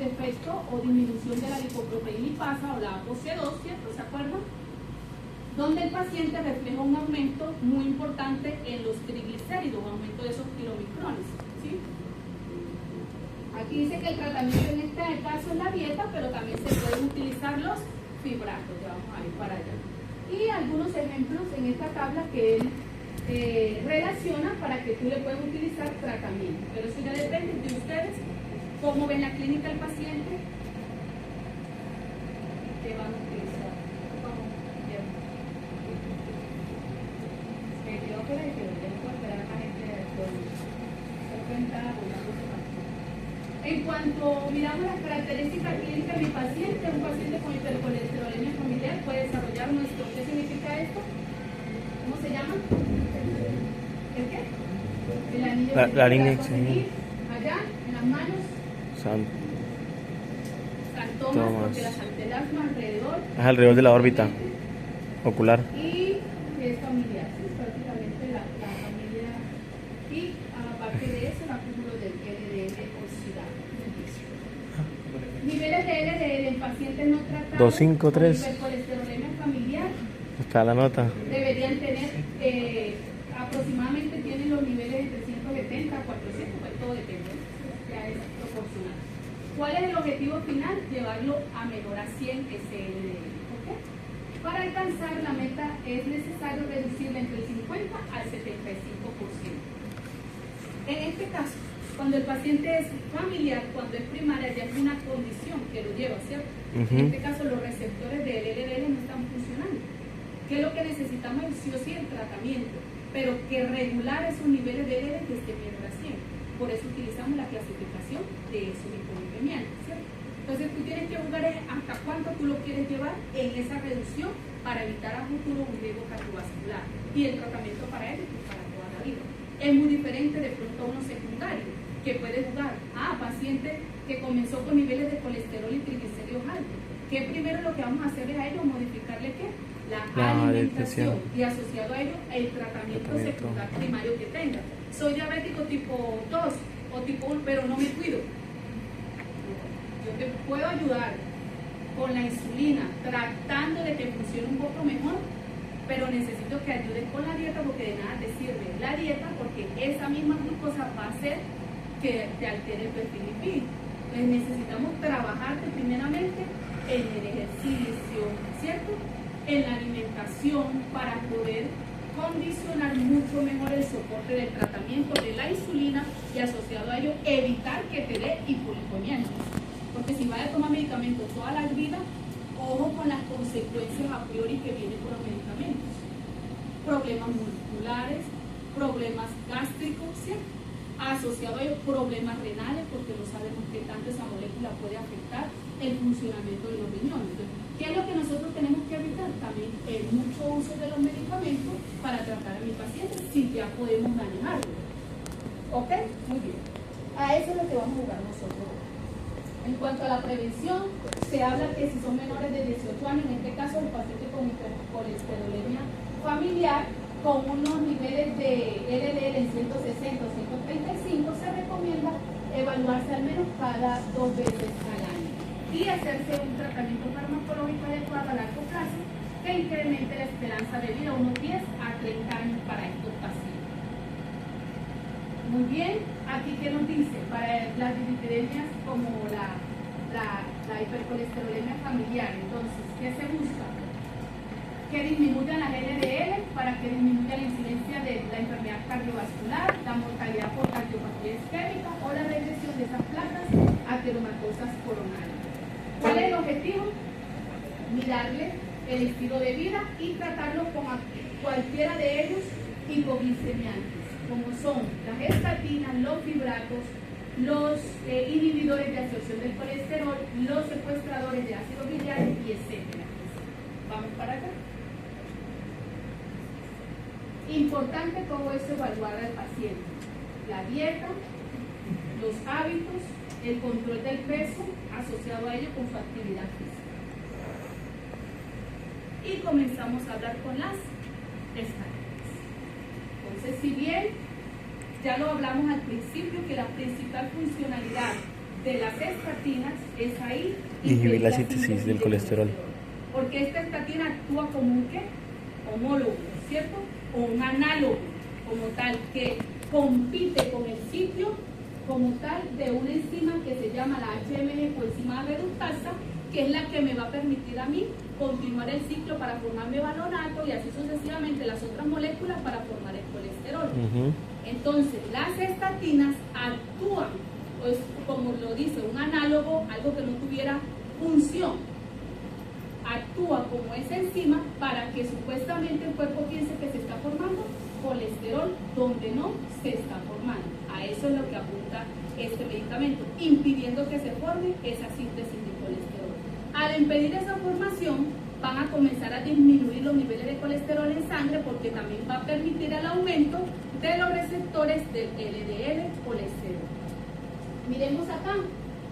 defecto o disminución de la lipoproteína lipasa o la ApoC2, ¿cierto? ¿Se acuerdan? Donde el paciente refleja un aumento muy importante en los triglicéridos, un aumento de esos kilomicrones, ¿sí? Aquí dice que el tratamiento en este caso es la dieta, pero también se pueden utilizar los fibratos, ya vamos a ir para allá. Y algunos ejemplos en esta tabla que él relaciona para que tú le puedas utilizar tratamiento, pero eso ya depende de ustedes, cómo ven la clínica el paciente, qué van a utilizar. En cuanto miramos las características clínicas de mi paciente, un paciente con hipercolesterolemia familiar puede desarrollar nuestro, ¿qué significa esto? ¿Cómo se llama? ¿El qué? El anillo la línea, allá, en las manos. Santomas, porque la santelasma alrededor. Es alrededor de la órbita ocular. Y es familiar, ¿sí? Prácticamente la familia. Y aparte de eso, el acúmulo del LDL oxidado. Niveles de LDL en pacientes no tratados 253. con hipercolesterolemia familiar. Está la nota. Deberían tener aproximadamente, tienen los niveles entre 170 a 400, pues todo depende, ya es proporcional. ¿Cuál es el objetivo final? Llevarlo a menor a 100 SLDL. ¿Okay? Para alcanzar la meta es necesario reducirla entre el 50 al 75%. En este caso, cuando el paciente es familiar, cuando es primaria, ya es una condición que lo lleva, ¿cierto? En este caso, los receptores de LDL no están funcionando. ¿Qué es lo que necesitamos? Sí o sí el tratamiento, pero que regular esos niveles de LDL que estén menor a 100. Por eso utilizamos la clasificación de esos hipolipemiantes, ¿cierto? Entonces tú tienes que jugar hasta cuánto tú lo quieres llevar en esa reducción para evitar a futuro un riesgo cardiovascular y el tratamiento para él es para toda la vida. Es muy diferente de pronto a uno secundario que puede jugar paciente que comenzó con niveles de colesterol y triglicéridos altos, que primero lo que vamos a hacer es a ellos modificarle ¿qué? La alimentación y asociado a ello el tratamiento secundario primario que tenga. Soy diabético tipo 2 o tipo 1, pero no me cuido. Yo te puedo ayudar con la insulina, tratando de que funcione un poco mejor, pero necesito que ayudes con la dieta porque de nada te sirve la dieta, porque esa misma glucosa va a hacer que te altere el perfil lipídico. Entonces necesitamos trabajar primeramente en el ejercicio, ¿cierto? En la alimentación para poder condicionar mucho mejor el soporte del tratamiento de la insulina y asociado a ello evitar que te dé hipolipemiantes. Porque si vas a tomar medicamentos toda la vida, ojo con las consecuencias a priori que vienen con los medicamentos. Problemas musculares, problemas gástricos, ¿cierto? Asociado a ello problemas renales, porque no sabemos qué tanto esa molécula puede afectar el funcionamiento de los riñones. Entonces, ¿qué es lo que nosotros tenemos que evitar? También el mucho uso de los medicamentos para tratar a mi paciente, si ya podemos manejarlo. ¿Ok? Muy bien. A eso es lo que vamos a jugar nosotros. En cuanto a la prevención, se habla que si son menores de 18 años, en este caso el paciente con hipercolesterolemia familiar, con unos niveles de LDL en 160 o 135, se recomienda evaluarse al menos cada 2 veces al año y hacerse un tratamiento farmacológico adecuado a largo plazo que incremente la esperanza de vida unos 10 a 30 años para estos pacientes. Muy bien, aquí que nos dice, para las dislipidemias como la hipercolesterolemia familiar, entonces, ¿qué se busca? Que disminuyan las LDL para que disminuya la incidencia de la enfermedad cardiovascular, la mortalidad por cardiopatía isquémica o la regresión de esas placas ateromatosas coronarias. ¿Cuál es el objetivo? Mirarle el estilo de vida y tratarlo con cualquiera de ellos hipoglicemiantes, como son las estatinas, los fibratos, los inhibidores de absorción del colesterol, los secuestradores de ácidos biliares y etcétera. Vamos para acá. Importante todo eso, evaluar al paciente. La dieta, los hábitos, el control del peso asociado a ello con su actividad física. Y comenzamos a hablar con las estadísticas. Entonces, si bien ya lo hablamos al principio, que la principal funcionalidad de las estatinas es ahí Inhibir la que síntesis del colesterol. Porque esta estatina actúa como un ¿qué? Homólogo, ¿cierto? O un análogo como tal que compite con el sitio como tal de una enzima que se llama la HMG coenzima reductasa, que es la que me va a permitir a mí continuar el ciclo para formar mevalonato y así sucesivamente las otras moléculas para formar el colesterol. Entonces, las estatinas actúan, pues, como lo dice, un análogo, algo que no tuviera función. Actúa como esa enzima para que supuestamente el cuerpo piense que se está formando colesterol donde no se está formando. A eso es lo que apunta este medicamento, impidiendo que se forme esa síntesis de colesterol. Al impedir esa formación, van a comenzar a disminuir los niveles de colesterol en sangre porque también va a permitir el aumento de los receptores del LDL colesterol. Miremos acá.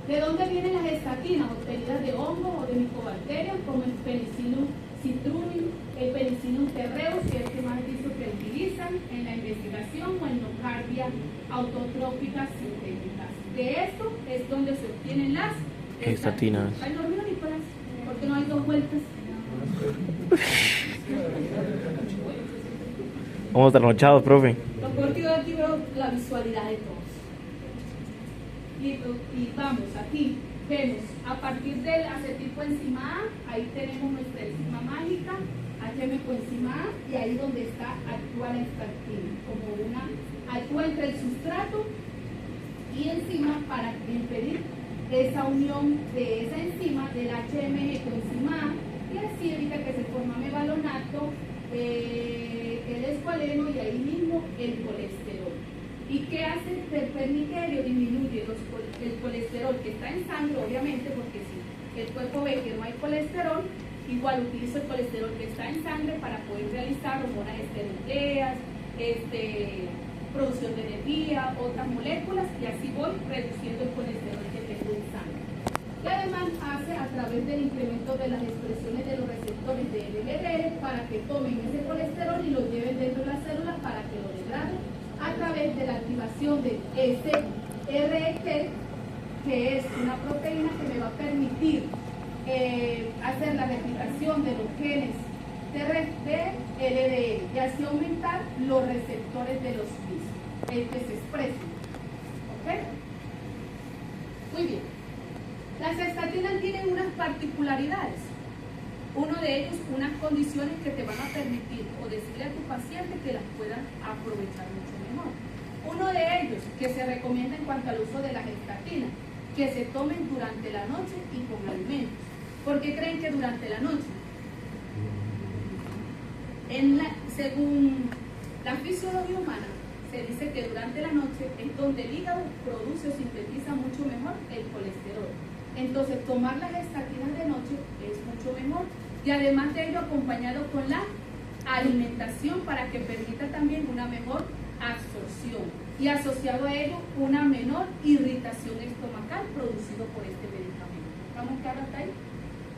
¿De dónde vienen las estatinas? Obtenidas de hongos o de micobacterias, como el Penicillium citrullum, el Penicillium terreus, que es el que más dicho que utilizan en la investigación, o en nocardia autotróficas sintéticas. De esto es donde se obtienen las estatinas. ¿Hay dormido, Nicolás? Porque no hay dos vueltas. Vamos trasnochados, profe. Lo peor que yo aquí veo la visualidad de todos. Y vamos, aquí vemos a partir del acetilcoenzima A, ahí tenemos nuestra enzima mágica, HM coenzima A, y ahí donde está actúa la estatina, como una, actúa entre el sustrato y enzima para impedir esa unión de esa enzima del HMG coenzima A, y así evita que se forma mevalonato, el escualeno y ahí mismo el colesterol. ¿Y qué hace? Permite o disminuye el colesterol que está en sangre, obviamente, porque si el cuerpo ve que no hay colesterol, igual utilizo el colesterol que está en sangre para poder realizar hormonas esteroideas, producción de energía, otras moléculas, y así voy reduciendo el colesterol que tengo en sangre. Y además hace a través del incremento de las expresiones de los receptores de LDL para que tomen ese colesterol y lo lleven dentro de las células para que lo degraden a través de la activación de SRT, que es una proteína que me va a permitir hacer la replicación de los genes de LDL y así aumentar los receptores de los mismos, que se expresen. ¿Ok? Muy bien. Las estatinas tienen unas particularidades. Uno de ellos, unas condiciones que te van a permitir o decirle a tu paciente que las puedan aprovechar mucho mejor. Uno de ellos, que se recomienda en cuanto al uso de las estatinas, que se tomen durante la noche y con alimentos. ¿Por qué creen que durante la noche? Según la fisiología humana, se dice que durante la noche es donde el hígado produce o sintetiza mucho mejor el colesterol. Entonces, tomar las estatinas de noche es mucho mejor, y además de ello acompañado con la alimentación para que permita también una mejor absorción y asociado a ello una menor irritación estomacal producido por este medicamento. ¿Estamos claros hasta ahí?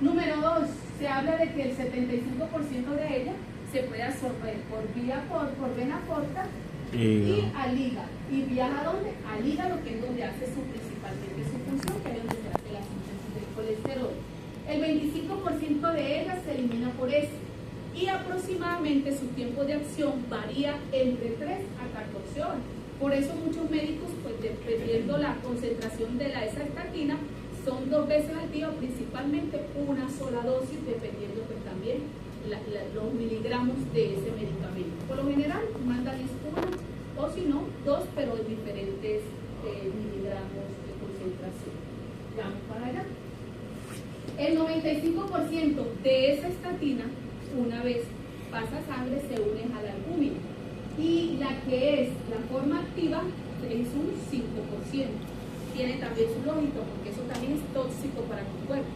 Número 2, se habla de que el 75% de ella se puede absorber por vena porta y al hígado. ¿Y viaja a dónde? Al hígado, que es donde hace principalmente su función, que es donde se hace la síntesis del colesterol. El 25% de ella se elimina por eso, y aproximadamente su tiempo de acción varía entre 3 a 14 horas. Por eso muchos médicos, pues dependiendo la concentración de esa estatina, son 2 veces al día, o principalmente una sola dosis, dependiendo pues también los miligramos de ese medicamento. Por lo general, mandan una, o si no, 2, pero en diferentes miligramos de concentración. Vamos para allá. El 95% de esa estatina, una vez pasa sangre, se une a la albúmina. Y la que es la forma activa es un 5%. Tiene también su lógica, porque eso también es tóxico para tu cuerpo.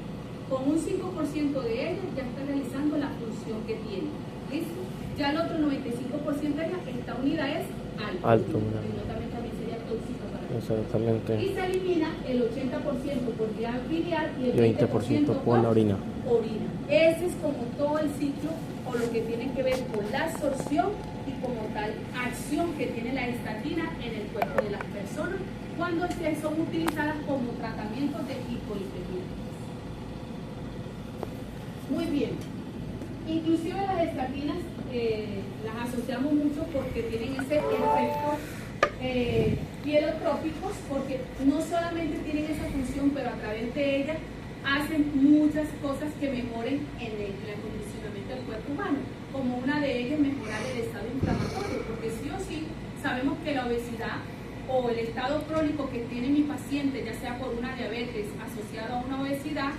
Con un 5% de ella ya está realizando la función que tiene. ¿Listo? Ya el otro 95% de ella está unida es alto. También sería tóxico. tóxica para el cuerpo. Exactamente. Y se elimina el 80% por vía biliar y el Y 20% por la orina. Ese es como todo el ciclo o lo que tiene que ver con la absorción y como tal acción que tiene la estatina en el cuerpo de las personas cuando son utilizadas como tratamientos de hipolipemiantes. Muy bien. Inclusive las estatinas las asociamos mucho porque tienen ese efecto pielotrópicos, porque no solamente tienen esa función, pero a través de ella hacen muchas cosas que mejoren en el acondicionamiento del cuerpo humano, como una de ellas mejorar el estado inflamatorio, porque sí o sí sabemos que la obesidad o el estado crónico que tiene mi paciente, ya sea por una diabetes asociada a una obesidad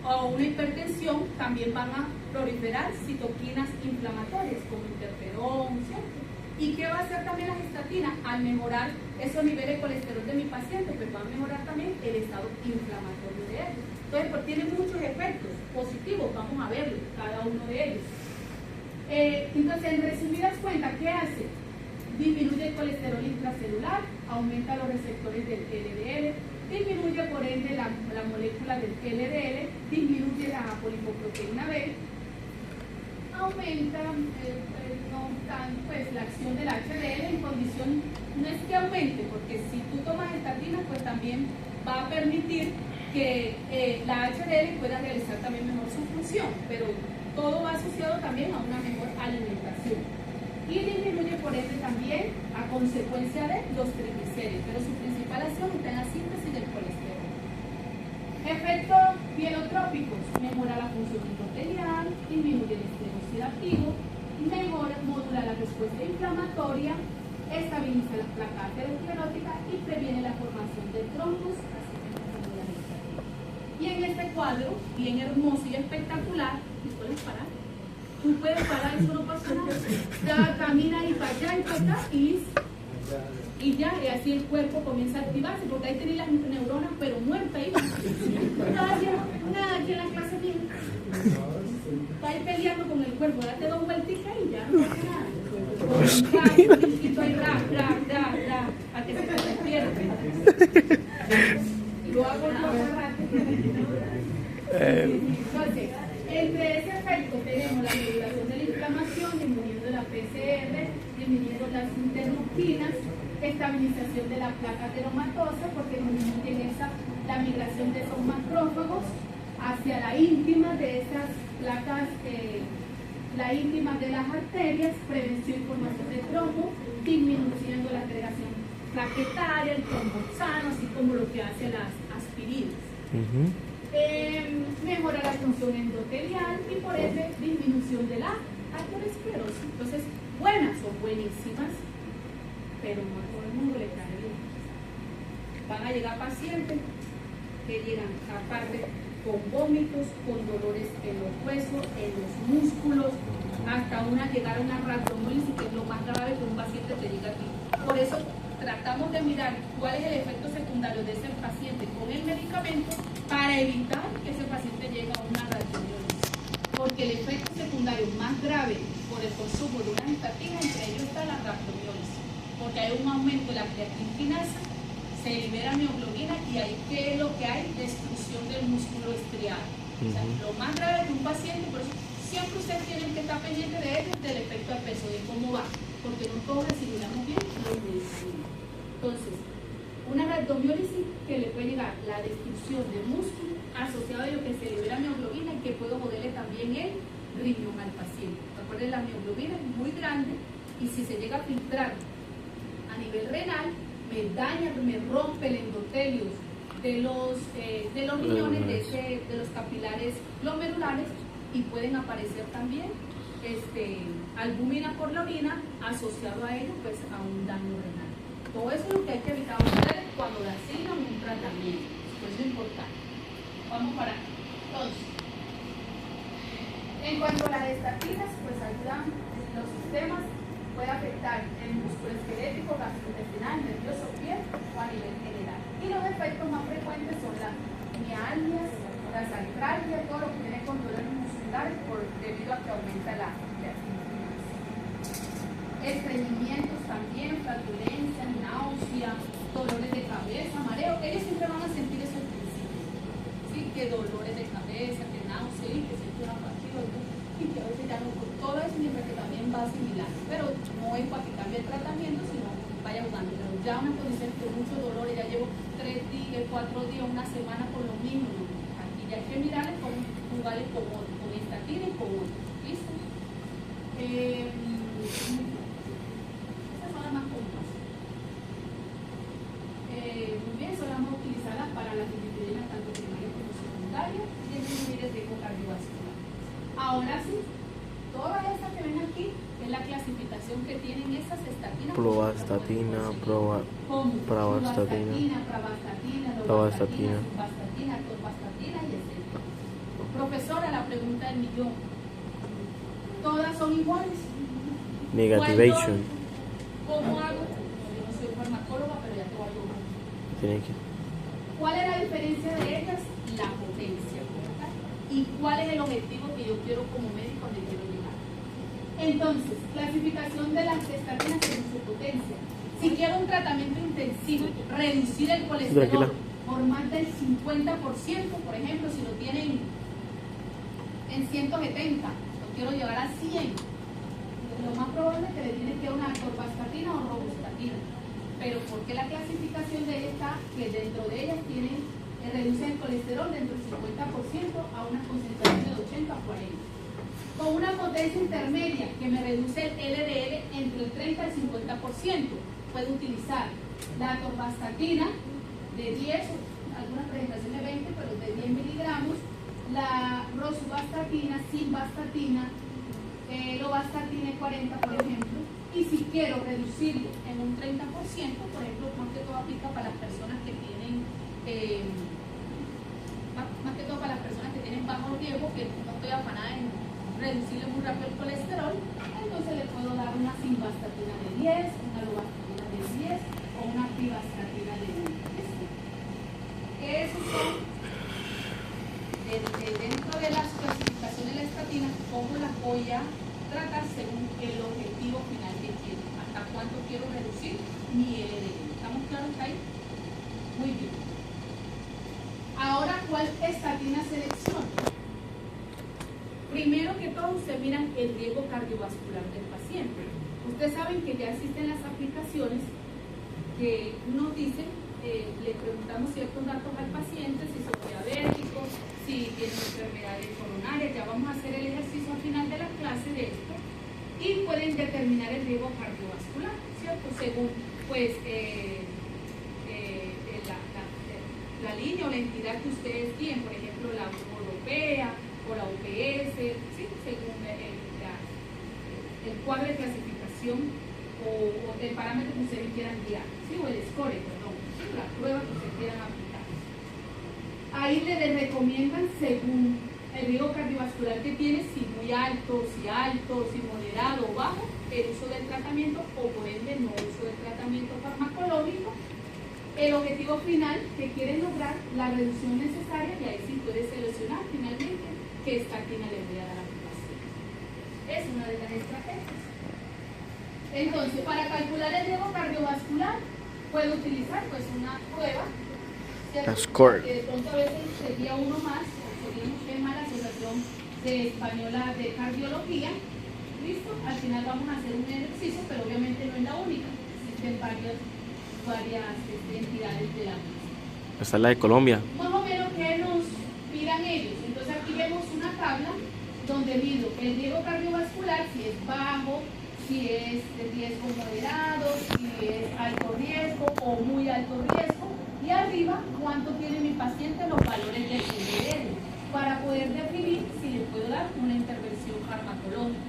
o una hipertensión, también van a proliferar citoquinas inflamatorias como interferón, ¿cierto? ¿Y qué va a hacer también las estatinas? Al mejorar esos niveles de colesterol de mi paciente, pues van a mejorar también el estado inflamatorio de ellos. Entonces, pues tiene muchos efectos positivos, vamos a verlos, cada uno de ellos. Entonces, en resumidas cuentas, ¿qué hace? Disminuye el colesterol intracelular, aumenta los receptores del LDL, disminuye por ende la molécula del LDL, disminuye la polipoproteína B, aumenta pues, la acción del HDL en condición, no es que aumente, porque si tú tomas estatinas, pues también va a permitir que la HDL pueda realizar también mejor su función, pero todo va asociado también a una mejor alimentación. Y disminuye por ende también a consecuencia de los triglicéridos, pero su principal acción está en la síntesis del colesterol. Efectos pielotrópicos: mejora la función endotelial, disminuye el estrés oxidativo, modula la respuesta inflamatoria, estabiliza las placas ateroscleróticas y previene la formación de trombos, así como la estatina. Y en este cuadro, bien hermoso y espectacular, ¿me puedes parar? Tú puedes parar, eso no pasa nada. Ya camina ahí para allá y para acá y ya, y así el cuerpo comienza a activarse, porque ahí tenéis las neuronas, pero muertas ahí. Nada, aquí en la clase mía. Está ahí peleando con el cuerpo, date dos vueltitas y ya, no pasa nada. Y estoy a que se te despierte. Lo hago yo a rato. Entonces, entre ese efecto tenemos la regulación de la inflamación, disminuyendo la PCR, disminuyendo las interleuquinas, estabilización de la placa ateromatosa, porque disminuyen la migración de esos macrófagos hacia la íntima de esas placas, la íntima de las arterias, prevención y formación de trombo, disminuyendo la agregación plaquetaria, el tromboxano, así como lo que hace las aspirinas. Mejora la función endotelial y por ende disminución de la aterosclerosis. Entonces, buenas o buenísimas, pero no a todo el mundo le cae bien. Van a llegar pacientes que llegan aparte con vómitos, con dolores en los huesos, en los músculos, hasta llegar a una rhabdomyolysis, que es lo más grave que un paciente te diga aquí. Por eso tratamos de mirar cuál es el efecto secundario de ese paciente con el medicamento para evitar que ese paciente llegue a una rhabdomyolysis. Porque el efecto secundario más grave por el consumo de una estatina, entre ellos está la rhabdomyolysis, porque hay un aumento de la creatinasa, se libera mioglobina y ahí, ¿qué es lo que hay? Destrucción del músculo estriado. O sea, lo más grave que un paciente, por eso siempre ustedes tienen que estar pendientes de ellos, del efecto al peso, de cómo va, porque no todos recibiremos bien los medicamentos. Entonces, una rhabdomyolysis que le puede llegar la destrucción del músculo asociado a lo que se libera mioglobina y que puede joderle también el riñón al paciente. Recuerden, la mioglobina es muy grande y si se llega a filtrar a nivel renal, me daña, me rompe el endotelio de los riñones, de los capilares glomerulares, y pueden aparecer también albúmina por la orina, asociado a ello pues a un daño renal. Todo eso es lo que hay que evitar ustedes cuando le asignan un tratamiento. Eso es importante. Vamos para acá. Entonces, en cuanto a las estatinas, pues ayudan los sistemas, puede afectar el músculo esquelético, gastrointestinal, nervioso, piel o a nivel general. Y los efectos más frecuentes son las mialgias, las artralgias, todo lo que tiene con dolores musculares debido a que aumenta la inflamación. Estreñimientos también, flatulencia, náusea, ellos siempre van a sentir eso al principio, ¿sí? Que dolores de cabeza, que náusea, y que sienten una fatiga, y que a veces ya no, todo eso, mientras que también va asimilando, pero no es para que cambie el tratamiento, sino vaya jugando. Pero ya una condición que mucho dolor, ya llevo 3 días, 4 días, una semana con lo mismo, ¿no? Aquí ya hay que mirarle con jugarle con otro, con estatina y con otro, ¿listo? Estas son las más comunes. Muy bien, solo vamos a utilizarlas para las lipidemias tanto primarias como secundarias y disminuir el riesgo cardiovascular. Ahora sí, todas estas que ven aquí es la clasificación que tienen esas estatinas. Provastatina, pravastatina, pravastatina, atorvastatina y etc. Profesora, la pregunta del millón. ¿Todas son iguales? Negativation. ¿Cómo hago? Yo no soy farmacóloga, pero ya te voy a ayudar. Tiene que. ¿Cuál es la diferencia de ellas? La potencia. ¿Verdad? ¿Y cuál es el objetivo que yo quiero como médico donde quiero llegar? Entonces, clasificación de las estatinas según su potencia. Si quiero un tratamiento intensivo, reducir el colesterol por más del 50%, por ejemplo, si lo tienen en 170, lo quiero llevar a 100, lo más probable es que le tienes que dar una atorvastatina o robustatina. Pero ¿por qué la clasificación de ellas está que dentro de ellas tienen reducen el colesterol dentro del 50% a una concentración de 80 a 40? Con una potencia intermedia que me reduce el LDL entre el 30 al 50%, puedo utilizar la atorvastatina de 10, algunas presentaciones de 20, pero de 10 miligramos, la rosuvastatina, simvastatina, lovastatina 40, por ejemplo, y si quiero reducirlo en un 30%, por ejemplo, más que todo aplica para las personas que tienen más que todo para las personas que tienen bajo riesgo, que no estoy afanada en reducirle muy rápido el colesterol, entonces le puedo dar una simvastatina de 10, una lovastatina de 10 o una pivastatina de 10. Esos son dentro de las clasificaciones de la estatina, cómo las voy a tratar según el objetivo final que quiero, hasta cuánto quiero reducir mi LDL. ¿Estamos claros ahí? Muy bien. Ahora, ¿cuál estatina selecciono? Primero que todo, ustedes miran el riesgo cardiovascular del paciente. Ustedes saben que ya existen las aplicaciones que nos dicen, le preguntamos ciertos datos al paciente, si son diabéticos, si tienen enfermedades coronarias. Ya vamos a hacer el ejercicio al final de la clase de esto y pueden determinar el riesgo cardiovascular, ¿cierto? Según, pues, la línea o la entidad que ustedes tienen, por ejemplo, la Unión Europea o la UPS, ¿sí? Según el cuadro de clasificación o el parámetro que ustedes quieran guiar, ¿sí? O el score, perdón, ¿sí? La prueba que ustedes quieran aplicar. Ahí les recomiendan según el riesgo cardiovascular que tiene, si muy alto, si moderado o bajo, el uso del tratamiento o por ende no uso del tratamiento farmacológico. El objetivo final que quieren lograr, la reducción necesaria, y ahí sí puede seleccionar finalmente qué estatina le voy a dar a mi paciente. Es una de las estrategias. Entonces, para calcular el riesgo cardiovascular, puedo utilizar pues una prueba, ¿cierto? Que de pronto a veces sería uno más, o sería un tema la Asociación Española de Cardiología. ¿Listo? Al final vamos a hacer un ejercicio, pero obviamente no es la única, existen varias entidades de la misma. Esta es la de Colombia. Más o menos que nos pidan ellos. Entonces aquí vemos una tabla donde mido el riesgo cardiovascular, si es bajo, si es de riesgo moderado, si es alto riesgo o muy alto riesgo, y arriba cuánto tiene mi paciente los valores del LDL, para poder definir si le puedo dar una intervención farmacológica.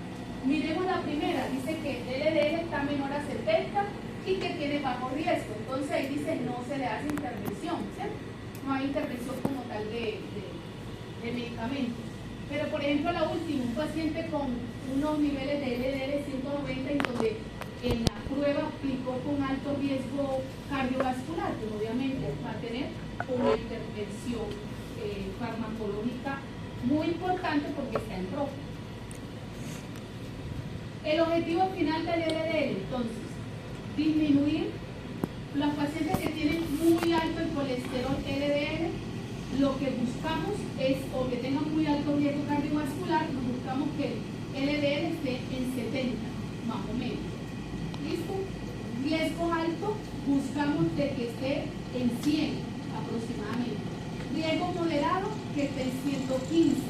Miremos la primera, dice que el LDL está menor a 70 y que tiene bajo riesgo. Entonces ahí dice no se le hace intervención, ¿cierto? No hay intervención como tal de medicamentos. Pero por ejemplo la última, un paciente con unos niveles de LDL 190 y donde en la prueba aplicó con alto riesgo cardiovascular, pues obviamente va a tener una intervención farmacológica muy importante porque está en rojo. El objetivo final del LDL, entonces, disminuir Los pacientes que tienen muy alto el colesterol LDL, lo que buscamos es, o que tengan muy alto riesgo cardiovascular, nos buscamos que el LDL esté en 70, más o menos. ¿Listo? Riesgo alto, buscamos de que esté en 100 aproximadamente. Riesgo moderado, que esté en 115.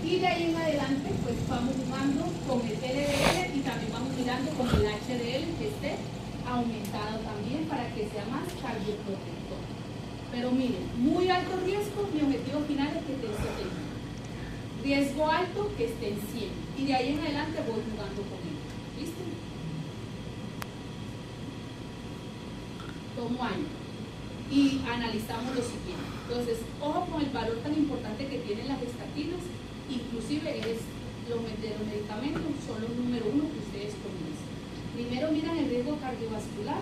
Y de ahí en adelante, pues vamos jugando con el LDL y también vamos mirando con el HDL que esté aumentado también para que sea más cardioprotector. Pero miren, muy alto riesgo, mi objetivo final es que esté en 70. Riesgo alto, que esté en 100. Y de ahí en adelante voy jugando con él. ¿Listo? Tomo año. Y analizamos lo siguiente. Entonces, ojo con el valor tan importante que tienen las estatinas. Inclusive los medicamentos son los número 1 que ustedes conocen. Primero miran el riesgo cardiovascular,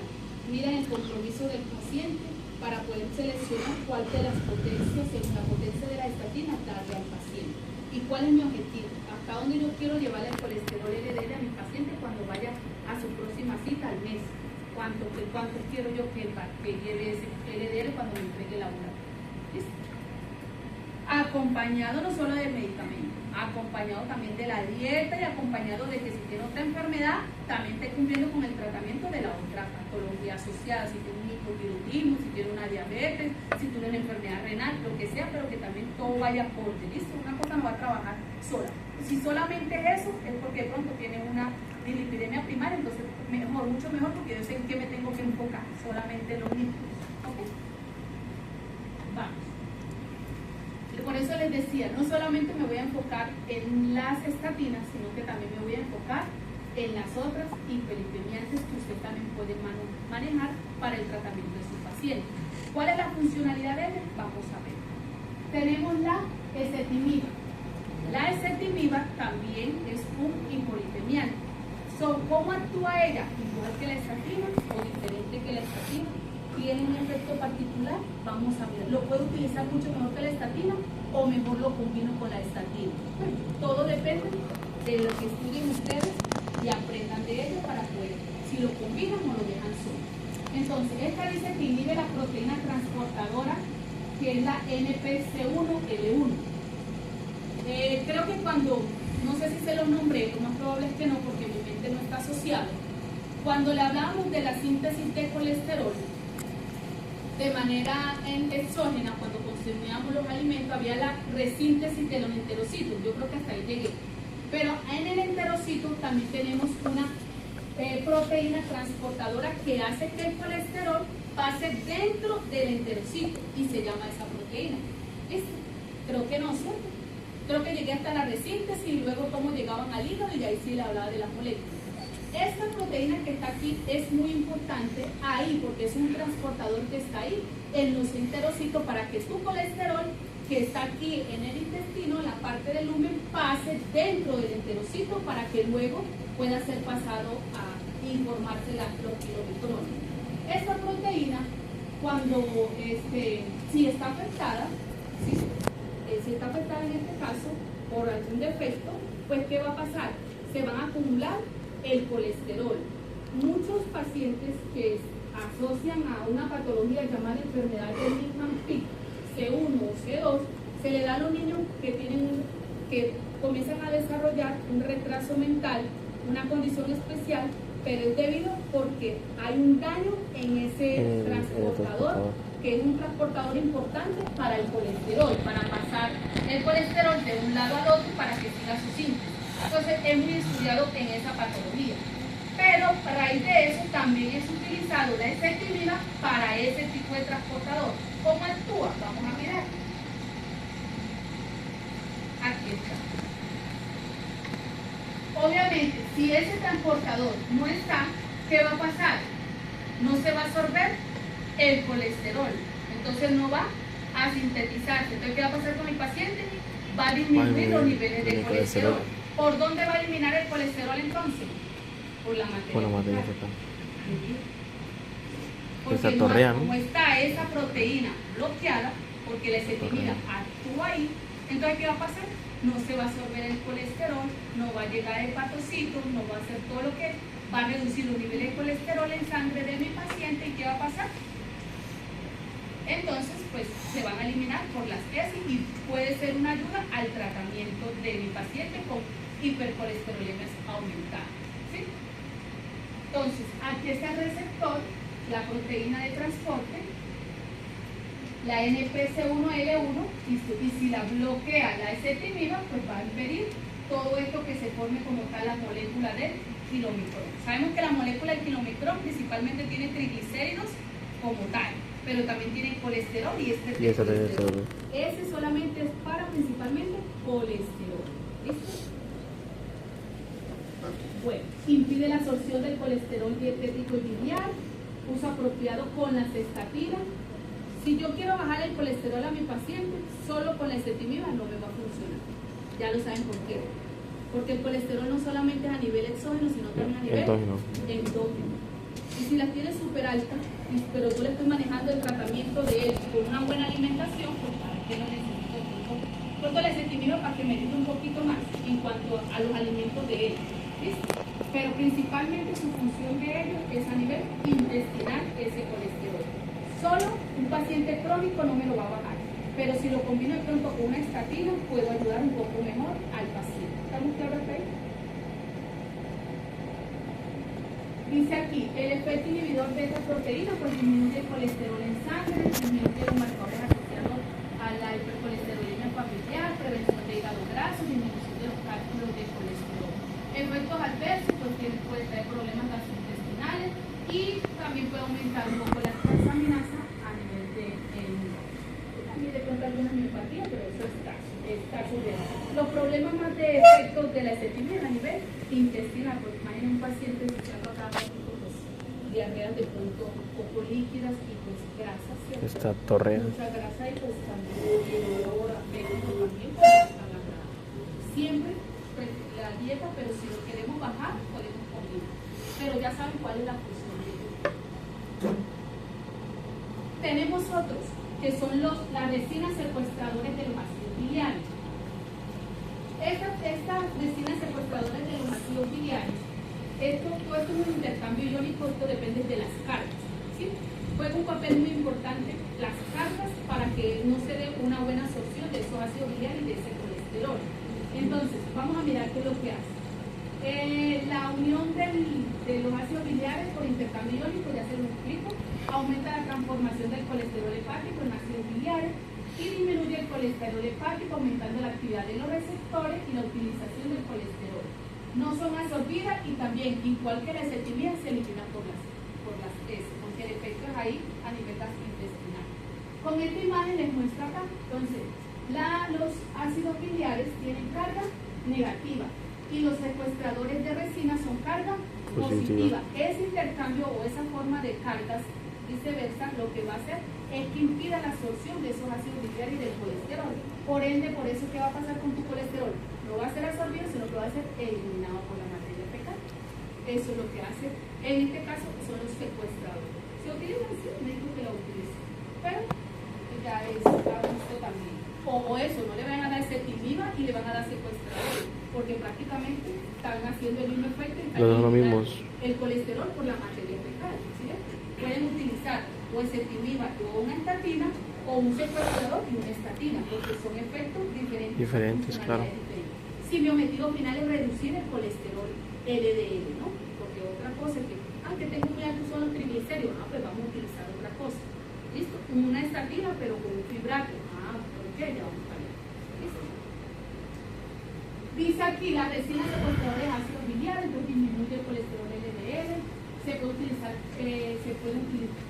miran el compromiso del paciente para poder seleccionar cuál de las potencias, la potencia de la estatina darle al paciente. ¿Y cuál es mi objetivo? Acá donde yo quiero llevar el colesterol LDL a mi paciente cuando vaya a su próxima cita al mes. ¿Cuánto quiero yo que lleve ese LDL cuando me entregue la hora? ¿Listo? Acompañado no solo del medicamento, acompañado también de la dieta y acompañado de que si tiene otra enfermedad, también esté cumpliendo con el tratamiento de la otra patología asociada, si tiene un hipotiroidismo, si tiene una diabetes, si tiene una enfermedad renal, lo que sea, pero que también todo vaya acorde, ¿listo? Una cosa no va a trabajar sola. Si solamente es eso, es porque de pronto tiene una dislipidemia primaria, entonces mejor, mucho mejor, porque yo sé en qué me tengo que enfocar, solamente los lípidos, ¿ok? Vamos. Por eso les decía, no solamente me voy a enfocar en las estatinas, sino que también me voy a enfocar en las otras hiperlipemiantes que usted también puede manejar para el tratamiento de su paciente. ¿Cuál es la funcionalidad de ella? Vamos a ver. Tenemos la ezetimiba. La ezetimiba también es un hipolipemiante. ¿Cómo actúa ella? Igual que la estatina o diferente que la estatina. ¿Tiene un efecto particular? Vamos a ver. ¿Lo puedo utilizar mucho mejor que la estatina o mejor lo combino con la estatina? Bueno, todo depende de lo que estudien ustedes y aprendan de ello para poder, si lo combinan o lo dejan solo. Entonces, esta dice que inhibe la proteína transportadora, que es la NPC1L1. Creo que cuando, no sé si se los nombré, lo más probable es que no, porque mi mente no está asociada. Cuando le hablábamos de la síntesis de colesterol, de manera exógena, cuando consumíamos los alimentos, había la resíntesis de los enterocitos. Yo creo que hasta ahí llegué. Pero en el enterocito también tenemos una proteína transportadora que hace que el colesterol pase dentro del enterocito y se llama esa proteína. ¿Listo? Creo que no, ¿cierto? Creo que llegué hasta la resíntesis y luego cómo llegaban al hígado y ahí sí le hablaba de las moléculas. Esta proteína que está aquí es muy importante ahí porque es un transportador que está ahí en los enterocitos para que tu colesterol que está aquí en el intestino, la parte del lumen, pase dentro del enterocito para que luego pueda ser pasado a informarse los kilometrones. Esta proteína, cuando si está afectada, si está afectada en este caso por algún defecto, pues ¿qué va a pasar? Se van a acumular el colesterol. Muchos pacientes que asocian a una patología llamada enfermedad de Niemann-Pick, C1 o C2, se le da a los niños que comienzan a desarrollar un retraso mental, una condición especial, pero es debido porque hay un daño en ese transportador, que es un transportador importante para el colesterol, para pasar el colesterol de un lado al otro para que siga su síntesis. Entonces es muy estudiado en esa patología. Pero a raíz de eso también es utilizado la ezetimiba para ese tipo de transportador. ¿Cómo actúa? Vamos a mirar. Aquí está. Obviamente, si ese transportador no está, ¿qué va a pasar? No se va a absorber el colesterol. Entonces no va a sintetizarse. Entonces, ¿qué va a pasar con el paciente? Va a disminuir los niveles de colesterol. ¿Por dónde va a eliminar el colesterol entonces? Por la materia fecal. Porque como está esa proteína bloqueada, porque la ezetimiba actúa ahí, entonces ¿qué va a pasar? No se va a absorber el colesterol, no va a llegar al hepatocito, no va a hacer todo lo que va a reducir los niveles de colesterol en sangre de mi paciente. ¿Y qué va a pasar? Entonces, pues se van a eliminar por las heces y puede ser una ayuda al tratamiento de mi paciente con hipercolesterolemias aumentada, ¿sí? Entonces, aquí está el receptor, la proteína de transporte, la NPC1L1, y si la bloquea la ezetimiba, pues va a impedir todo esto que se forme como tal la molécula del kilomicrón. Sabemos que la molécula del kilomicrón principalmente tiene triglicéridos como tal, pero también tiene colesterol y colesterol. Ese solamente es para principalmente colesterol. ¿Listo? Bueno, impide la absorción del colesterol dietético y biliar, uso apropiado con las estatinas. Si yo quiero bajar el colesterol a mi paciente, solo con la ezetimiba no me va a funcionar. Ya lo saben por qué. Porque el colesterol no solamente es a nivel exógeno, sino también a nivel endógeno. Y si la tiene súper alta, pero yo le estoy manejando el tratamiento de él con una buena alimentación, pues ¿para qué lo necesito? Porque la ezetimiba para que me ayude un poquito más en cuanto a los alimentos de él. ¿Listo? Pero principalmente su función de ellos es a nivel intestinal ese colesterol. Solo un paciente crónico no me lo va a bajar, pero si lo combino de pronto con una estatina, puedo ayudar un poco mejor al paciente. ¿Estamos claros ahí? Dice aquí, el efecto inhibidor de esta proteína pues disminuye el colesterol en sangre, disminuye los marcadores asociados a la hipercolesterolemia familiar, prevención de hígado graso, disminución de los cálculos de colesterol. Efectos adversos, pues puede traer problemas gastrointestinales y también puede aumentar un poco la transaminasa a nivel de también de pronto alguna miopatía, pero eso está subiendo. Los problemas más de efectos de la ezetimiba a nivel intestinal, pues imaginen un paciente escuchando a cada rato pues, diarreas de pronto un poco líquidas y pues grasas, ¿cierto? Esta torrea. Mucha grasa y pues también el olor a también pues, a la grasa. Siempre pues, la dieta, pero si lo queremos bajar, podemos combinar. Pero ya saben cuál es la función de ellos. Tenemos otros, que son las resinas secuestradores de los ácidos biliares. Estas resinas secuestradoras de los ácidos biliares, todo esto es un intercambio iónico, esto depende de las cargas, ¿sí? Juega un papel muy importante las cargas para que no se dé una buena absorción de esos ácidos biliares y de ese colesterol. Entonces, vamos a mirar qué es lo que hace. La unión de los ácidos biliares por intercambio iónico, ya se lo explico, aumenta la transformación del colesterol hepático en ácidos biliares y disminuye el colesterol hepático, aumentando la actividad de los receptores y la utilización del colesterol. No son absorbidas y también, igual que la ezetimiba, se eliminan por las heces, porque el efecto es ahí a nivel gastrointestinal. Con esta imagen les muestro acá. Entonces, los ácidos biliares tienen carga negativa y los secuestradores de resina son carga positiva. Ese intercambio o esa forma de cargas viceversa lo que va a hacer es que impida la absorción de esos ácidos biliares y del colesterol. Por ende, por eso, ¿qué va a pasar con tu colesterol? No va a ser absorbido, sino que va a ser eliminado por la materia fecal. Eso es lo que hace, en este caso, son los secuestradores. Se utilizan, sí, el médico que lo utiliza, pero ya es visto también. O eso, no le van a dar ezetimiba y le van a dar secuestradores, porque prácticamente están haciendo el mismo efecto y están eliminando el colesterol por la materia fecal, ¿sí? Pueden utilizar o ezetimiba o una estatina o un secuestrador y una estatina, porque son efectos diferentes, claro. Si mi objetivo final es reducir el colesterol LDL, ¿no? Porque otra cosa es que, aunque tengo muy altos son los triglicéridos, no, pues vamos a utilizar otra cosa. ¿Listo? Una estatina, pero con un fibrato. ¿Por qué? Ya vamos a ver. ¿Listo? Dice aquí, la resina secuestradora de ácidos biliares, entonces disminuye el colesterol LDL, se puede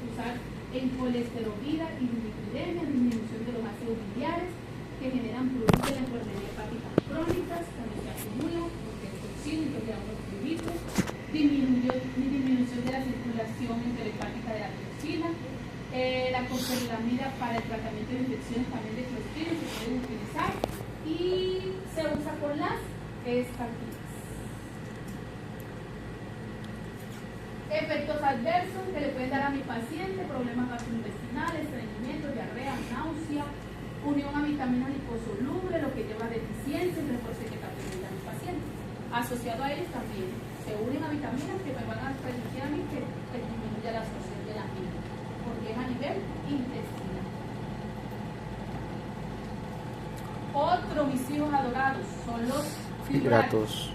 usar en colesterolida y lipidemia, disminución de los ácidos biliares que generan productos de la enfermedad hepática crónicas cuando se acumulan, porque es toxina, entonces hay unos fluidos, disminución de la circulación enterohepática de la toxina, la coferilamida para el tratamiento de infecciones también de clostridium se puede utilizar y se usa con las estatinas. Efectos adversos que le pueden dar a mi paciente: problemas gastrointestinales, estreñimiento, diarrea, náusea, unión a vitaminas liposolubles, lo que lleva deficiencia y refuerce que también a los pacientes. Asociado a ellos también se unen a vitaminas que me van a permitir a mí que disminuya la absorción de la misma, porque es a nivel intestinal. Otro, mis hijos adorados, son los fibratos.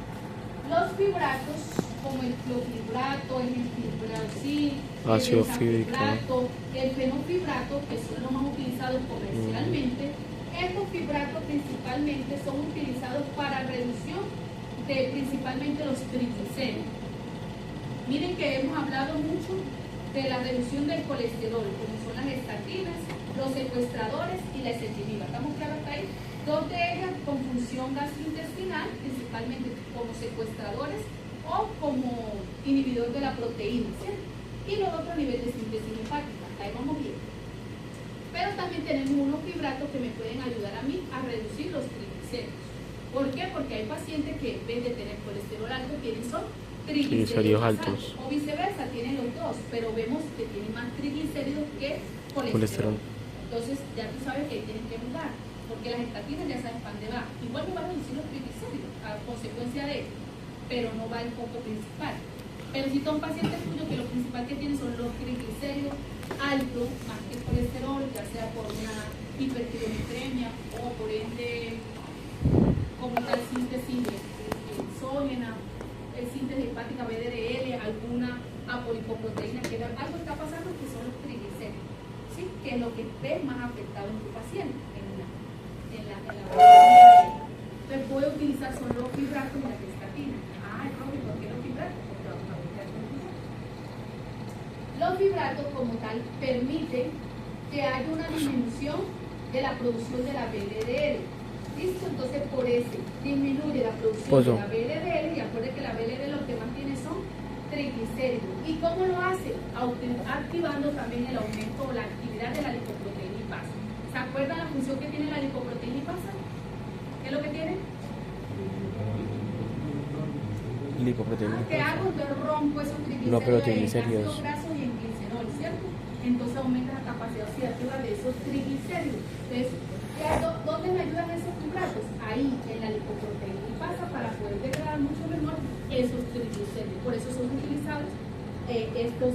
Los fibratos, como el clorfibrato, el metilbraucil, Ácido el fíbrico, hexafibrato, el fenofibrato, que son los más utilizados comercialmente. Estos fibratos principalmente son utilizados para reducción de principalmente los triglicéridos. Miren que hemos hablado mucho de la reducción del colesterol, como son las estatinas, los secuestradores y la ezetimiba. ¿Estamos claros hasta ahí? Dos de ellas con función gastrointestinal, principalmente como secuestradores o como inhibidor de la proteína, ¿cierto? Y los otros a nivel de síntesis hepática. Ahí vamos bien. Pero también tenemos unos fibratos que me pueden ayudar a mí a reducir los triglicéridos. ¿Por qué? Porque hay pacientes que en vez de tener colesterol alto tienen son triglicéridos altos. O viceversa, tienen los dos, pero vemos que tienen más triglicéridos que colesterol. Entonces ya tú sabes que tienen que mudar, porque las estatinas ya sabes para dónde va. Igual me va a reducir los triglicéridos a consecuencia de eso, pero no va el foco principal. Pero si son pacientes tuyos que lo principal que tienen son los triglicéridos altos, más que colesterol, ya sea por una hipertiroidemia o por ende como tal síntesis exógena, síntesis hepática BDRL, alguna apolipoproteína, que algo está pasando que son los triglicéridos, ¿sí? Que es lo que ves más afectado en tu paciente, entonces voy a utilizar solo los fibratos y las estatinas. Roby, ¿por qué los fibratos? Porque vamos a ver los fibratos como tal permiten que haya una disminución de la producción de la BDRL. ¿Listo? Entonces por ese disminuye la producción de la BLDL, y acuérdense que la BLDL lo que más tiene son triglicéridos. ¿Y cómo lo hace? Activando también el aumento o la actividad de la lipoproteína lipasa. ¿Se acuerdan la función que tiene la lipoproteína lipasa? ¿Qué es lo que tiene? Lipoproteína. ¿Qué hago? Yo rompo esos triglicéridos No, pero en triglicéridos. ácido graso y en glicerol, ¿cierto? Entonces aumenta la capacidad oxidativa de esos triglicéridos. Entonces, ¿dónde me ayudan esos fibratos? Ahí, en la lipoproteína lipasa, para poder degradar mucho mejor esos triglicéridos. Por eso son utilizados esos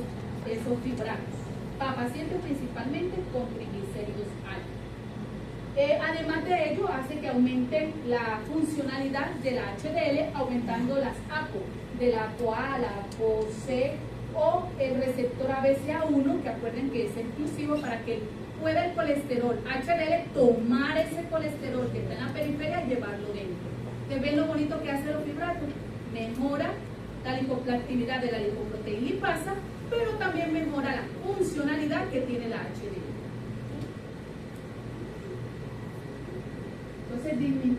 fibratos para pacientes principalmente con triglicéridos altos. Además de ello, hace que aumente la funcionalidad de la HDL, aumentando las APO, de la APOA, la APOC o el receptor ABCA1, que acuerden que es exclusivo para que pueda el colesterol HDL tomar ese colesterol que está en la periferia y llevarlo dentro. ¿Ustedes ven lo bonito que hace los fibratos? Mejora la actividad de la lipoproteína lipasa, pero también mejora la funcionalidad que tiene la HDL. Entonces,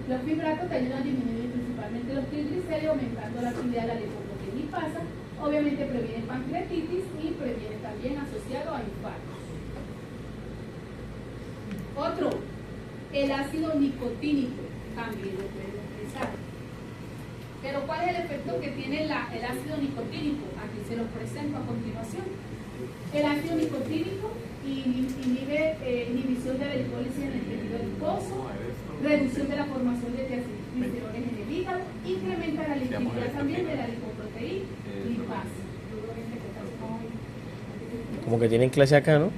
los fibratos te ayudan a disminuir principalmente los triglicéridos, aumentando la actividad de la lipoproteína lipasa. Obviamente previene pancreatitis y previene también asociado a infartos. Otro, el ácido nicotínico, también lo pueden utilizar. Pero ¿cuál es el efecto que tiene el ácido nicotínico? Aquí se lo presento a continuación. El ácido nicotínico inhibe inhibición de la glicólisis en el tejido adiposo, reducción de la formación de trigliceroles en el hígado, incrementa la liquidez también de la lipoproteína lipasa. Como que tienen clase acá, ¿no?